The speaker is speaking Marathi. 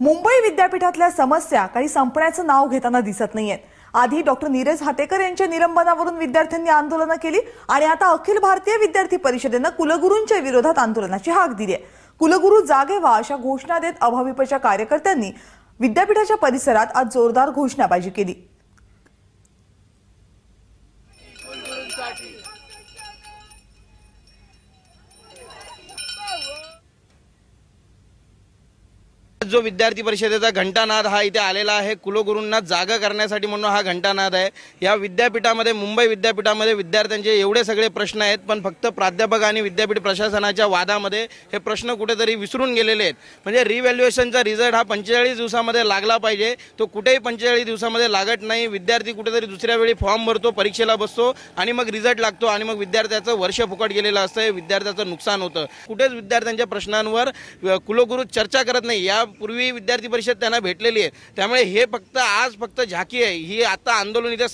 मुंबई विद्यापीठातल्या समस्या काही संपण्याचं नाव घेताना दिसत नाहीयेत। आधी डॉक्टर नीरज हातेकर यांच्या निलंबनावरून विद्यार्थ्यांनी आंदोलन केली आणि आता अखिल भारतीय विद्यार्थी परिषदेने कुलगुरूंच्या विरोधात आंदोलनाची हाक दिली आहे। कुलगुरू जागे व्हा अशा घोषणा देत अभाविपच्या कार्यकर्त्यांनी विद्यापीठाच्या परिसरात आज जोरदार घोषणाबाजी केली। जो विद्यार्थी परिषदेचा घंटानाद हा इथे आलेला आहे, कुलगुरूंना जागा करण्यासाठी म्हणून हा घंटानाद आहे। या विद्यापीठामध्ये, मुंबई विद्यापीठामध्ये विद्यार्थ्यांचे एवढे सगळे प्रश्न आहेत, पण फक्त प्राध्यापक आणि विद्यापीठ प्रशासनाच्या वादामध्ये हे प्रश्न कुठेतरी विसरून गेलेले आहेत। म्हणजे रिव्हॅल्युएशनचा रिझल्ट हा 45 दिवसामध्ये लागला पाहिजे, तो कुठेही 45 दिवसामध्ये लागत नाही। विद्यार्थी कुठेतरी दुसऱ्या वेळी फॉर्म भरतो, परीक्षेला बसतो आणि मग रिझल्ट लागतो आणि मग विद्यार्थ्याचं वर्ष फुकट गेलेलं असतं, विद्यार्थ्याचं नुकसान होतं। कुठेच विद्यार्थ्यांच्या प्रश्नांवर कुलगुरू चर्चा करत नाही। या पूर्वी विद्यार्थी परिषद त्यांना भेटलेली आहे, त्यामुळे हे फक्त आज झाकी आहे। ही आता आंदोलन इथे